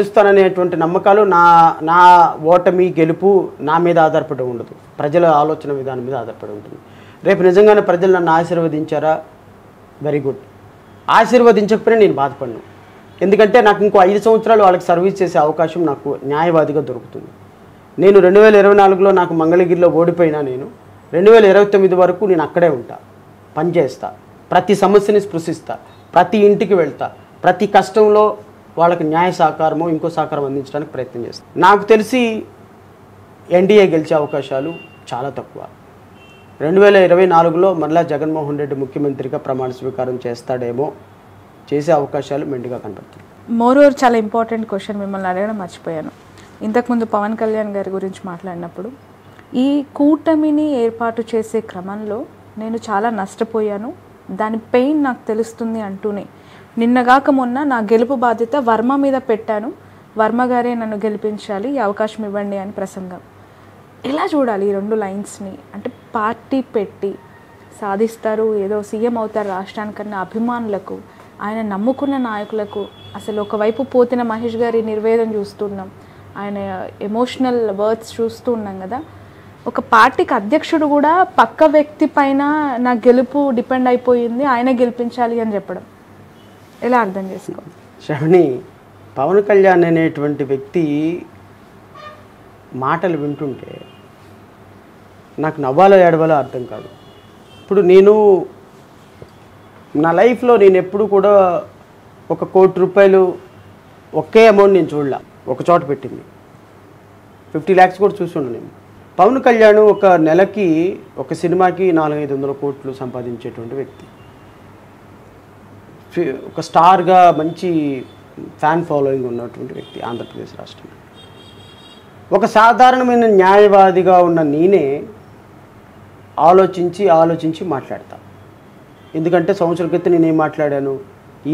గెలుస్తాననేటువంటి నమ్మకాలు నా ఓటమి గెలుపు నా మీద ఆధారపడి ఉండదు. ప్రజల ఆలోచన విధానం మీద ఆధారపడి ఉంటుంది. రేపు నిజంగానే ప్రజలు నన్ను ఆశీర్వదించారా, వెరీ గుడ్. ఆశీర్వదించకపోయినా నేను బాధపడను. ఎందుకంటే నాకు ఇంకో 5 సంవత్సరాలు వాళ్ళకి సర్వీస్ చేసే అవకాశం నాకు న్యాయవాదిగా దొరుకుతుంది. నేను 2024లో నాకు మంగళగిరిలో ఓడిపోయినా నేను 2029 వరకు నేను అక్కడే ఉంటా, పనిచేస్తా, ప్రతి సమస్యని స్పృశిస్తా, ప్రతి ఇంటికి వెళ్తా, ప్రతి కష్టంలో వాళ్ళకి న్యాయ సహకారమో ఇంకో సహకారం అందించడానికి ప్రయత్నం చేస్తాను. నాకు తెలిసి ఎన్డీఏ గెలిచే అవకాశాలు చాలా తక్కువ. 2024లో మళ్ళా జగన్మోహన్ రెడ్డి ముఖ్యమంత్రిగా ప్రమాణ స్వీకారం చేస్తాడేమో, చేసే అవకాశాలు మెండుగా కనపడుతుంది. మోరోవర్ చాలా ఇంపార్టెంట్ క్వశ్చన్ మిమ్మల్ని అడగడం మర్చిపోయాను. ఇంతకుముందు పవన్ కళ్యాణ్ గారి గురించి మాట్లాడినప్పుడు ఈ కూటమిని ఏర్పాటు చేసే క్రమంలో నేను చాలా నష్టపోయాను, దాని పెయిన్ నాకు తెలుస్తుంది అంటూనే నిన్నగాక మొన్న నా గెలుపు బాధ్యత వర్మ మీద పెట్టాను, వర్మ గారే నన్ను గెలిపించాలి, ఈ అవకాశం ఇవ్వండి అని ప్రసంగం. ఎలా చూడాలి ఈ 2 లైన్స్ని? అంటే పార్టీ పెట్టి సాధిస్తారు, ఏదో సీఎం అవుతారు రాష్ట్రానికన్నా అభిమానులకు, ఆయన నమ్ముకున్న నాయకులకు, అసలు ఒకవైపు పోతిన మహేష్ గారి నిర్వేదం చూస్తున్నాం, ఆయన ఎమోషనల్ వర్డ్స్ చూస్తూ ఉన్నాం కదా. ఒక పార్టీకి అధ్యక్షుడు కూడా పక్క వ్యక్తి పైన నా గెలుపు డిపెండ్ అయిపోయింది, ఆయన గెలిపించాలి అని చెప్పడం ఎలా అర్థం చేసుకో? శ్రవణి, పవన్ కళ్యాణ్ అనేటువంటి వ్యక్తి మాటలు వింటుంటే నాకు నవ్వాలో ఏడవాలో అర్థం కాదు. ఇప్పుడు నేను నా లైఫ్లో నేను ఎప్పుడు కూడా 1 కోటి రూపాయలు ఒకే అమౌంట్ నేను చూడలే, ఒక చోట పెట్టింది 50 lakhs కూడా చూసుండు నేను. పవన్ కళ్యాణ్ ఒక నెలకి ఒక సినిమాకి 400-500 కోట్లు సంపాదించేటువంటి వ్యక్తి, ఒక స్టార్గా మంచి ఫ్యాన్ ఫాలోయింగ్ ఉన్నటువంటి వ్యక్తి ఆంధ్రప్రదేశ్ రాష్ట్రంలో. ఒక సాధారణమైన న్యాయవాదిగా ఉన్న నేనే ఆలోచించి మాట్లాడతా. ఎందుకంటే సంవత్సరం క్రితం నేను ఏం మాట్లాడాను,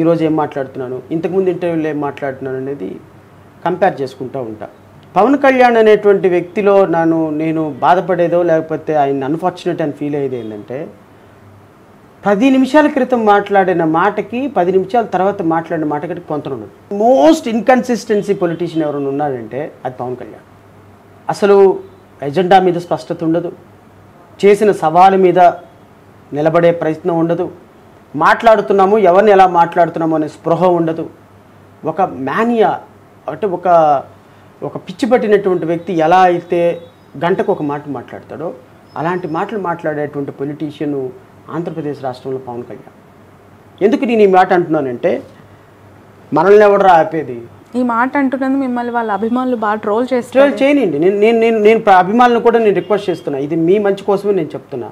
ఈరోజు ఏం మాట్లాడుతున్నాను, ఇంతకుముందు ఇంటర్వ్యూలో ఏం మాట్లాడుతున్నాను అనేది కంపేర్ చేసుకుంటూ ఉంటా. పవన్ కళ్యాణ్ అనేటువంటి వ్యక్తిలో నేను బాధపడేదో లేకపోతే ఆయన అన్ఫార్చునేట్ అని ఫీల్ అయ్యేది ఏంటంటే 10 నిమిషాల క్రితం మాట్లాడిన మాటకి 10 నిమిషాల తర్వాత మాట్లాడిన మాటకి పొంతన ఉండదు. మోస్ట్ ఇన్కన్సిస్టెన్సీ పొలిటీషియన్ ఎవరైనా ఉన్నారంటే అది పవన్ కళ్యాణ్. అసలు ఎజెండా మీద స్పష్టత ఉండదు, చేసిన సవాలు మీద నిలబడే ప్రయత్నం ఉండదు, మాట్లాడుతున్నాము ఎవరిని ఎలా మాట్లాడుతున్నాము అనే స్పృహ ఉండదు. ఒక మానియా అంటే ఒక పిచ్చి పట్టినటువంటి వ్యక్తి ఎలా అయితే గంటకు ఒక మాట మాట్లాడతాడో అలాంటి మాటలు మాట్లాడేటువంటి పొలిటీషియన్ ఆంధ్రప్రదేశ్ రాష్ట్రంలో పవన్ కళ్యాణ్. ఎందుకు నేను ఈ మాట అంటున్నానంటే మనల్ని ఎవడరా ఆపేది? ఈ మాట అంటున్నది మిమ్మల్ని వాళ్ళ అభిమానులు బాగా ట్రోల్ చేస్తారు. చేయనండి, నేను అభిమానులను కూడా నేను రిక్వెస్ట్ చేస్తున్నా, ఇది మీ మంచి కోసమే నేను చెప్తున్నా.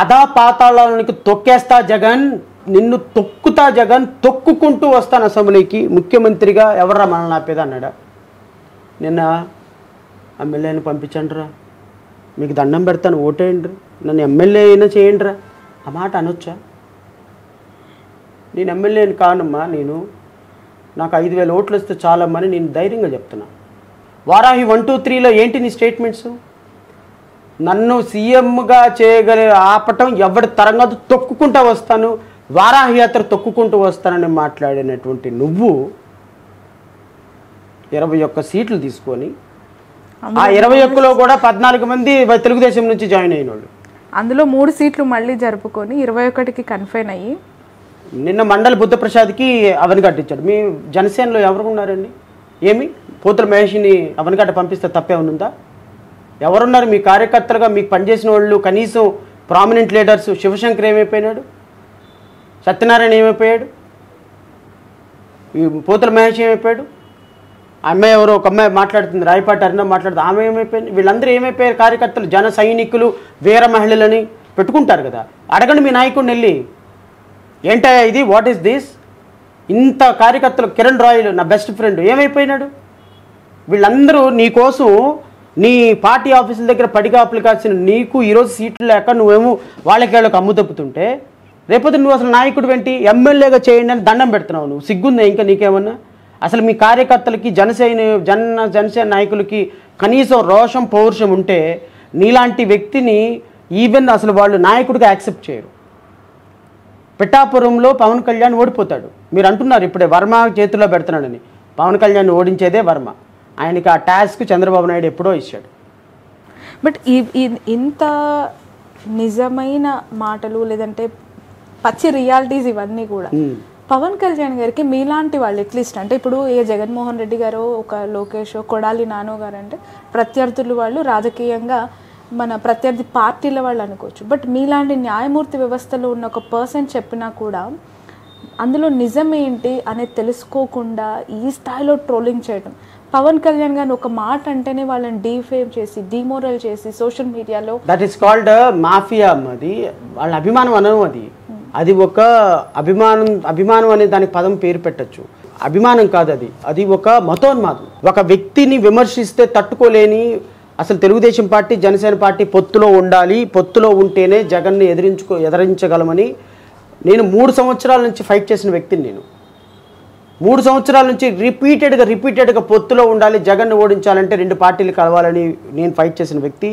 అదా పాతాళానికి తొక్కేస్తా జగన్, నిన్ను తొక్కుతా జగన్, తొక్కుకుంటూ వస్తాను అసెంబ్లీకి ముఖ్యమంత్రిగా, ఎవర్రా మనల్ని ఆపేది అన్నాడా? నిన్న ఎమ్మెల్యేని పంపించండిరా, మీకు దండం పెడతాను ఓటేయండి, నన్ను ఎమ్మెల్యే అయినా చేయండిరా, ఆ మాట అనొచ్చా? నేను ఎమ్మెల్యేని కానమ్మా, నాకు 5,000 ఓట్లు వస్తే చాలమ్మని నేను ధైర్యంగా చెప్తున్నా. వారాహి 1, 2, 3లో ఏంటి నీ స్టేట్మెంట్స్? నన్ను సీఎంగా ఆపటం ఎవరి తరంగా తొక్కుకుంటూ వస్తాను, వారాహి యాత్ర తొక్కుకుంటూ వస్తానని మాట్లాడినటువంటి నువ్వు 21 సీట్లు తీసుకొని ఆ 21లో కూడా 14 మంది తెలుగుదేశం నుంచి జాయిన్ అయిన వాళ్ళు, అందులో 3 సీట్లు మళ్ళీ జరుపుకొని 21కి కన్ఫైన్ అయ్యి నిన్న మండలి బుద్ధప్రసాద్కి అవనిగడ్డ ఇచ్చాడు. మీ జనసేనలో ఎవరు ఉన్నారండి? ఏమి పోతుల మహేష్ని అవనిగడ్డ పంపిస్తే తప్పేమనుందా? ఎవరున్నారు మీ కార్యకర్తలుగా? మీకు పనిచేసిన వాళ్ళు కనీసం ప్రామినెంట్ లీడర్స్. శివశంకర్ ఏమైపోయినాడు? సత్యనారాయణ ఏమైపోయాడు? ఈ పోతుల మహేష్ ఏమైపోయాడు? అమ్మాయి ఎవరో ఒక అమ్మాయి మాట్లాడుతుంది, రాయపాటి అరుణ మాట్లాడుతుంది, ఆమె ఏమైపోయింది? వీళ్ళందరూ ఏమైపోయారు? కార్యకర్తలు, జన సైనికులు, వీర మహిళలని పెట్టుకుంటారు కదా. అడగండి మీ నాయకుడిని వెళ్ళి, ఏంటయ్యా ఇది, వాట్ ఈస్ దిస్? ఇంత కార్యకర్తలు, కిరణ్ రాయలు నా బెస్ట్ ఫ్రెండ్ ఏమైపోయినాడు? వీళ్ళందరూ నీకోసం నీ పార్టీ ఆఫీసుల దగ్గర పడిగాపులు కాల్సిన నీకు ఈరోజు సీట్లు లేక నువ్వేమో వాళ్ళకి అమ్ము తప్పుతుంటే, రేపొద్దు నువ్వు అసలు నాయకుడు ఏంటి? ఎమ్మెల్యేగా చేయండి అని దండం పెడుతున్నావు. నువ్వు సిగ్గుందా ఇంకా నీకేమన్నా? అసలు మీ కార్యకర్తలకి జనసేన నాయకులకి కనీసం రోషం పౌరుషం ఉంటే నీలాంటి వ్యక్తిని ఈవెన్ అసలు వాళ్ళు నాయకుడిగా యాక్సెప్ట్ చేయరు. పిఠాపురంలో పవన్ కళ్యాణ్ ఓడిపోతాడు. మీరు అంటున్నారు ఇప్పుడే వర్మ చేతుల్లో పెడుతున్నాడని. పవన్ కళ్యాణ్ ఓడించేదే వర్మ. ఆయనకి ఆ టాస్క్ చంద్రబాబు నాయుడు ఎప్పుడో ఇచ్చాడు. బట్ ఇంత నిజమైన మాటలు లేదంటే పచ్చి రియాలిటీస్ ఇవన్నీ కూడా పవన్ కళ్యాణ్ గారికి మీలాంటి వాళ్ళు అట్లీస్ట్ అంటే ఇప్పుడు ఏ జగన్మోహన్ రెడ్డి గారు ఒక లోకేష్ కొడాలి నానో గారు అంటే ప్రత్యర్థులు వాళ్ళు రాజకీయంగా మన ప్రత్యర్థి పార్టీల వాళ్ళు అనుకోవచ్చు. బట్ మీలాంటి న్యాయమూర్తి వ్యవస్థలో ఉన్న ఒక పర్సన్ చెప్పినా కూడా అందులో నిజమేంటి అనేది తెలుసుకోకుండా ఈ స్థాయిలో ట్రోలింగ్ చేయడం, పవన్ కళ్యాణ్ గారిని ఒక మాట అంటేనే వాళ్ళని డీఫేమ్ చేసి డిమోరల్ చేసి సోషల్ మీడియాలో దట్ ఈస్ కాల్డ్ మాఫియా. అది వాళ్ళ అభిమానం అనను. అది ఒక అభిమానం అనే దానికి పదం పేరు పెట్టచ్చు. అభిమానం కాదు, అది ఒక మతోన్మాదం. ఒక వ్యక్తిని విమర్శిస్తే తట్టుకోలేని అసలు తెలుగుదేశం పార్టీ జనసేన పార్టీ పొత్తులో ఉండాలి, పొత్తులో ఉంటేనే జగన్ని ఎదిరించగలమని నేను 3 సంవత్సరాల నుంచి ఫైట్ చేసిన వ్యక్తిని. నేను 3 సంవత్సరాల నుంచి రిపీటెడ్గా పొత్తులో ఉండాలి, జగన్ని ఓడించాలంటే 2 పార్టీలు కలవాలని నేను ఫైట్ చేసిన వ్యక్తి.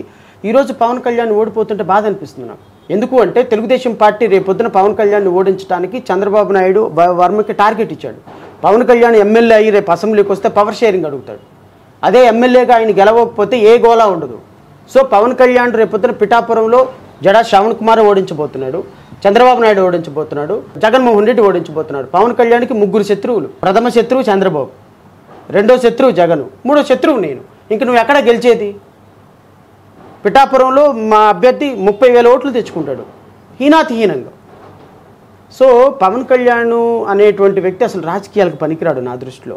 ఈరోజు పవన్ కళ్యాణ్ ఓడిపోతుంటే బాధ అనిపిస్తుంది నాకు. ఎందుకు అంటే తెలుగుదేశం పార్టీ రేపొద్దున పవన్ కళ్యాణ్ని ఓడించడానికి చంద్రబాబు నాయుడు వర్మకి టార్గెట్ ఇచ్చాడు. పవన్ కళ్యాణ్ ఎమ్మెల్యే అయ్యి రేపు అసెంబ్లీకి వస్తే పవర్ షేరింగ్ అడుగుతాడు. అదే ఎమ్మెల్యేగా ఆయన గెలవకపోతే ఏ గోలా ఉండదు. సో పవన్ కళ్యాణ్ రేపొద్దున పిఠాపురంలో జడా శ్రవణ్ కుమార్ ఓడించబోతున్నాడు, చంద్రబాబు నాయుడు ఓడించబోతున్నాడు, జగన్మోహన్ రెడ్డి ఓడించబోతున్నాడు. పవన్ కళ్యాణ్కి 3 శత్రువులు. ప్రథమ శత్రువు చంద్రబాబు, రెండో శత్రువు జగన్, మూడో శత్రువు నేను. ఇంక నువ్వు ఎక్కడ గెలిచేది? పిఠాపురంలో మా అభ్యర్థి 30,000 ఓట్లు తెచ్చుకుంటాడు హీనాతిహీనంగా. సో పవన్ కళ్యాణ్ అనేటువంటి వ్యక్తి అసలు రాజకీయాలకు పనికిరాడు నా దృష్టిలో.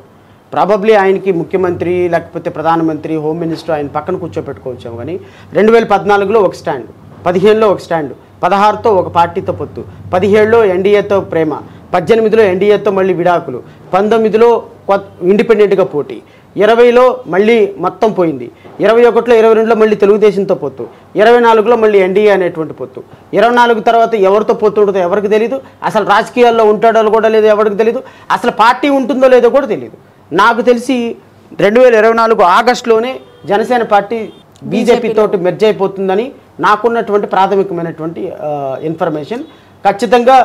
ప్రాబబ్లీ ఆయనకి ముఖ్యమంత్రి లేకపోతే ప్రధానమంత్రి హోమ్ మినిస్టర్ ఆయన పక్కన కూర్చోపెట్టుకోవచ్చాము. కానీ 2014లో ఒక స్టాండ్, 15లో ఒక స్టాండ్, 16తో ఒక పార్టీతో పొత్తు, 17లో ఎన్డీఏతో ప్రేమ, 18లో ఎన్డీఏతో మళ్ళీ విడాకులు, 19లో ఇండిపెండెంట్గా పోటీ, 20లో మళ్ళీ మొత్తం పోయింది, 21లో 22లో మళ్ళీ తెలుగుదేశంతో పొత్తు, 24లో మళ్ళీ ఎన్డీఏ అనేటువంటి పొత్తు, 24 తర్వాత ఎవరితో పొత్తు ఉంటుందో ఎవరికి తెలియదు, అసలు రాజకీయాల్లో ఉంటాడో కూడా లేదో ఎవరికి తెలియదు, అసలు పార్టీ ఉంటుందో లేదో కూడా తెలియదు. నాకు తెలిసి 2024 ఆగస్టులోనే జనసేన పార్టీ బీజేపీ తోటి మెర్జ్ అయిపోతుందని నాకున్నటువంటి ప్రాథమికమైనటువంటి ఇన్ఫర్మేషన్. ఖచ్చితంగా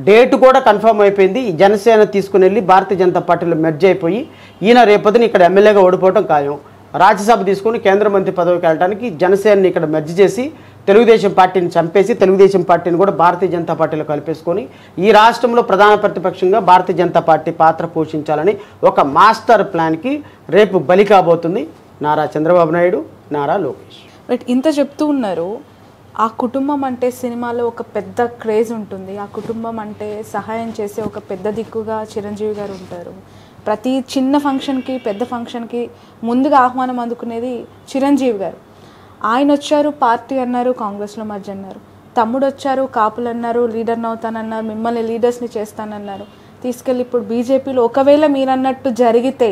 డేట్ కూడా కన్ఫర్మ్ అయిపోయింది. జనసేన తీసుకుని వెళ్ళి భారతీయ జనతా పార్టీలో మెర్జ్ అయిపోయి ఈయన రేపొద్దున ఇక్కడ ఎమ్మెల్యేగా ఓడిపోవడం ఖాయం. రాజ్యసభ తీసుకుని కేంద్ర మంత్రి పదవికి వెళ్ళడానికి జనసేనని ఇక్కడ మెర్జ్ చేసి తెలుగుదేశం పార్టీని చంపేసి తెలుగుదేశం పార్టీని కూడా భారతీయ జనతా పార్టీలో కలిపేసుకొని ఈ రాష్ట్రంలో ప్రధాన ప్రతిపక్షంగా భారతీయ జనతా పార్టీ పాత్ర పోషించాలని ఒక మాస్టర్ ప్లాన్కి రేపు బలి కాబోతుంది నారా చంద్రబాబు నాయుడు, నారా లోకేష్. బట్ ఇంత చెప్తూ ఉన్నారు. ఆ కుటుంబం అంటే సినిమాలో ఒక పెద్ద క్రేజ్ ఉంటుంది. ఆ కుటుంబం అంటే సహాయం చేసే ఒక పెద్ద దిక్కుగా చిరంజీవి గారు ఉంటారు. ప్రతి చిన్న ఫంక్షన్కి పెద్ద ఫంక్షన్కి ముందుగా ఆహ్వానం అందుకునేది చిరంజీవి గారు. ఆయన వచ్చారు, పార్టీ అన్నారు, కాంగ్రెస్లో మధ్య అన్నారు. తమ్ముడు వచ్చారు, కాపులు అన్నారు, లీడర్ని అవుతానన్నారు, మిమ్మల్ని లీడర్స్ని చేస్తానన్నారు. తీసుకెళ్ళి ఇప్పుడు బీజేపీలో ఒకవేళ మీరు అన్నట్టు జరిగితే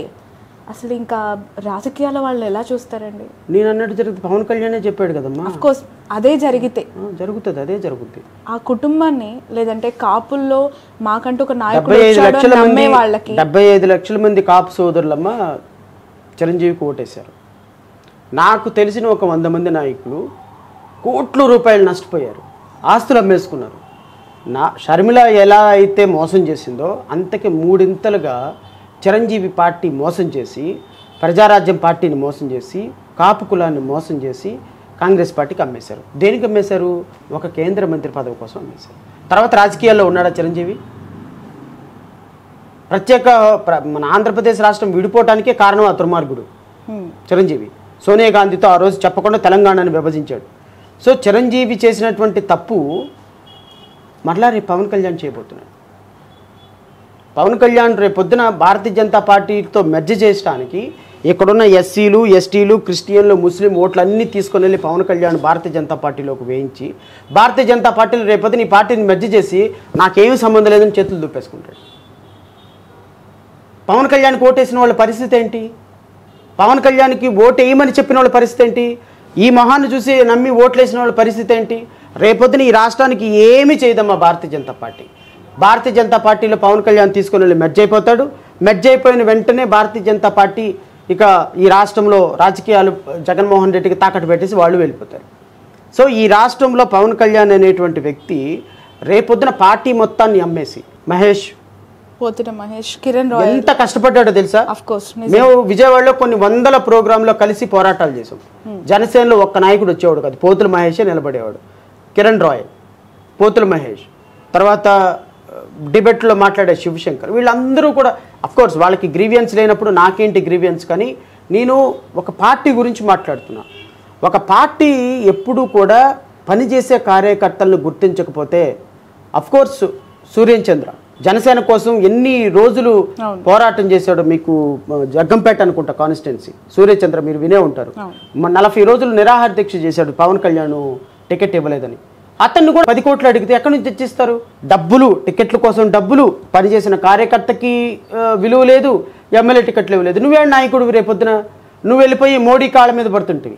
అసలు ఇంకా రాజకీయాల వాళ్ళు ఎలా చూస్తారండి? నేను అన్నట్టు జరిగితే పవన్ కళ్యాణే చెప్పాడు కదమ్మా. అఫ్ కోర్స్ అదే జరిగితే జరుగుతుంది, అదే జరుగుతుంది. ఆ కుటుంబాన్ని లేదంటే కాపుల్లో మాకంటూ ఒక నాయకుడు వచ్చాడు నమ్మే వాళ్ళకి 75 లక్షల మంది కాపు సోదరులమ్మ చిరంజీవికి ఓటేశారు. నాకు తెలిసిన ఒక 100 మంది నాయకులు కోట్ల రూపాయలు నష్టపోయారు, ఆస్తులు అమ్మేసుకున్నారు. షర్మిల ఎలా అయితే మోసం చేసిందో అంతకి 3 ఇంతలుగా చిరంజీవి పార్టీ మోసం చేసి, ప్రజారాజ్యం పార్టీని మోసం చేసి, కాపు కులాన్ని మోసం చేసి కాంగ్రెస్ పార్టీకి అమ్మేశారు. దేనికి అమ్మేశారు? ఒక కేంద్ర మంత్రి పదవి కోసం అమ్మేశారు. తర్వాత రాజకీయాల్లో ఉన్నాడా చిరంజీవి? ప్రత్యేక మన ఆంధ్రప్రదేశ్ రాష్ట్రం విడిపోవటానికే కారణం ఆ దుర్మార్గుడు చిరంజీవి. సోనియా గాంధీతో ఆ రోజు చెప్పకుండా తెలంగాణను విభజించాడు. సో చిరంజీవి చేసినటువంటి తప్పు మరలా రేపు పవన్ కళ్యాణ్ చేయబోతున్నాడు. పవన్ కళ్యాణ్ రేపొద్దున భారతీయ జనతా పార్టీతో మెర్జ్ చేయడానికి ఇక్కడున్న ఎస్సీలు, ఎస్టీలు, క్రిస్టియన్లు, ముస్లిం ఓట్లన్నీ తీసుకొని వెళ్ళి పవన్ కళ్యాణ్ భారతీయ జనతా పార్టీలోకి వేయించి భారతీయ జనతా పార్టీలు రేపొద్దున ఈ పార్టీని మెర్జ్ చేసి నాకేమీ సంబంధం లేదని చేతులు దుప్పేసుకుంటాడు. పవన్ కళ్యాణ్కి ఓటేసిన వాళ్ళ పరిస్థితి ఏంటి? పవన్ కళ్యాణ్కి ఓటు వేయమని చెప్పిన వాళ్ళ పరిస్థితి ఏంటి? ఈ మొహాన్ని చూసి నమ్మి ఓట్లేసిన వాళ్ళ పరిస్థితి ఏంటి? రేపొద్దున ఈ రాష్ట్రానికి ఏమీ చేయదమ్మా భారతీయ జనతా పార్టీ. భారతీయ జనతా పార్టీలో పవన్ కళ్యాణ్ తీసుకుని వెళ్ళి మెర్జ్ అయిపోతాడు. మెర్జ్ అయిపోయిన వెంటనే భారతీయ జనతా పార్టీ ఇక ఈ రాష్ట్రంలో రాజకీయాలు జగన్మోహన్ రెడ్డికి తాకట్టు పెట్టేసి వాళ్ళు వెళ్ళిపోతారు. సో ఈ రాష్ట్రంలో పవన్ కళ్యాణ్ అనేటువంటి వ్యక్తి రేపొద్దున పార్టీ మొత్తాన్ని అమ్మేసి మహేష్ పోతున్న మహేష్, కిరణ్ రాయ్ ఎంత కష్టపడ్డాడో తెలుసా. ఆఫ్ కోర్స్ మేము విజయవాడలో కొన్ని వందల ప్రోగ్రాంలో కలిసి పోరాటాలు చేసాం. జనసేనలో ఒక్క నాయకుడు వచ్చేవాడు కాదు, పోతుల మహేషే నిలబడేవాడు. కిరణ్ రాయ్, పోతుల మహేష్, తర్వాత డిబేట్లో మాట్లాడే శివశంకర్, వీళ్ళందరూ కూడా కోర్స్ వాళ్ళకి గ్రీవియన్స్ లేనప్పుడు నాకేంటి గ్రీవియన్స్, కానీ నేను ఒక పార్టీ గురించి మాట్లాడుతున్నా. ఒక పార్టీ ఎప్పుడూ కూడా పనిచేసే కార్యకర్తలను గుర్తించకపోతే, కోర్స్ సూర్యన్ చంద్ర జనసేన కోసం ఎన్ని రోజులు పోరాటం చేశాడో, మీకు జగ్గంపేట అనుకుంటా కాన్స్టిట్యున్సీ, సూర్యచంద్ర మీరు వినే ఉంటారు. 40 రోజులు నిరాహార దీక్ష చేశాడు పవన్ కళ్యాణ్ టికెట్ ఇవ్వలేదని. అతన్ని కూడా 10 కోట్లు అడిగితే ఎక్కడి నుంచి తెచ్చిస్తారు? డబ్బులు, టికెట్ల కోసం డబ్బులు, పనిచేసిన కార్యకర్తకి విలువ లేదు, ఎమ్మెల్యే టికెట్లు ఇవ్వలేదు. నువ్వే నాయకుడు, రేపొద్దున నువ్వు వెళ్ళిపోయి మోడీ కాళ్ళ మీద పడుతుంటివి.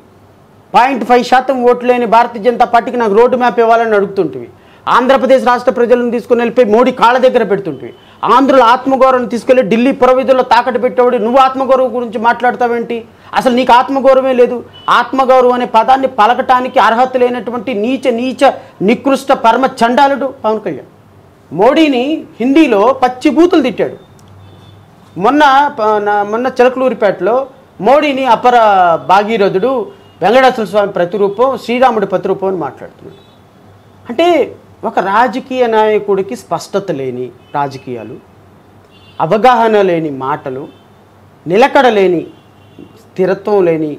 0.5% ఓట్లు లేని భారతీయ జనతా పార్టీకి నాకు రోడ్డు మ్యాప్ ఇవ్వాలని అడుగుతుంటివి. ఆంధ్రప్రదేశ్ రాష్ట్ర ప్రజలను తీసుకుని వెళ్ళిపోయి మోడీ కాళ్ళ దగ్గర పెడుతుంటివి. ఆంధ్రుల ఆత్మగౌరవం తీసుకెళ్లి ఢిల్లీ పురవీధుల్లో తాకట్టు పెట్టేవాడు నువ్వు ఆత్మగౌరవం గురించి మాట్లాడతావేంటి? అసలు నీకు ఆత్మగౌరవమే లేదు. ఆత్మగౌరవం అనే పదాన్ని పలకటానికి అర్హత లేనటువంటి నీచ నికృష్ట పరమ చండాలుడు పవన్ కళ్యాణ్. మోడీని హిందీలో పచ్చి బూతులు తిట్టాడు. మొన్న చిలకలూరిపేటలో మోడీని అపర భాగీరథుడు, వెంకటేశ్వర స్వామి ప్రతిరూపం, శ్రీరాముడి ప్రతిరూపం అని మాట్లాడుతున్నాడు. అంటే ఒక రాజకీయ నాయకుడికి స్పష్టత లేని రాజకీయాలు, అవగాహన లేని మాటలు, నిలకడ లేని, స్థిరత్వం లేని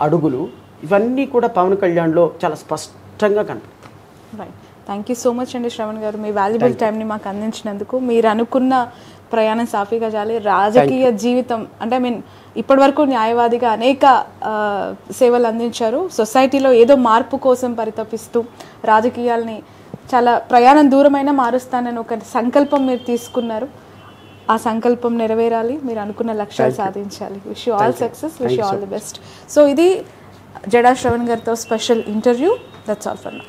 అడుగులు, ఇవన్నీ కూడా పవన్ కళ్యాణ్లో చాలా స్పష్టంగా కనిపిస్తాయి. Right, thank you so much అండి శ్రవణ్ గారు, మీ వాల్యుబుల్ టైంని మాకు అందించినందుకు. మీరు అనుకున్న ప్రయాణం సాఫీగా జాలి. రాజకీయ జీవితం అంటే ఇప్పటివరకు న్యాయవాదిగా అనేక సేవలు అందించారు. సొసైటీలో ఏదో మార్పు కోసం పరితపిస్తూ రాజకీయాల్ని చాలా ప్రయాణం దూరమైనా మారుస్తానని ఒక సంకల్పం మీరు తీసుకున్నారు. ఆ సంకల్పం నెరవేరాలి, మీరు అనుకున్న లక్ష్యాలు సాధించాలి. Wish you all success, wish you all the best. So ఇది జడా శ్రవణ్ గారితో special interview. That's all for now.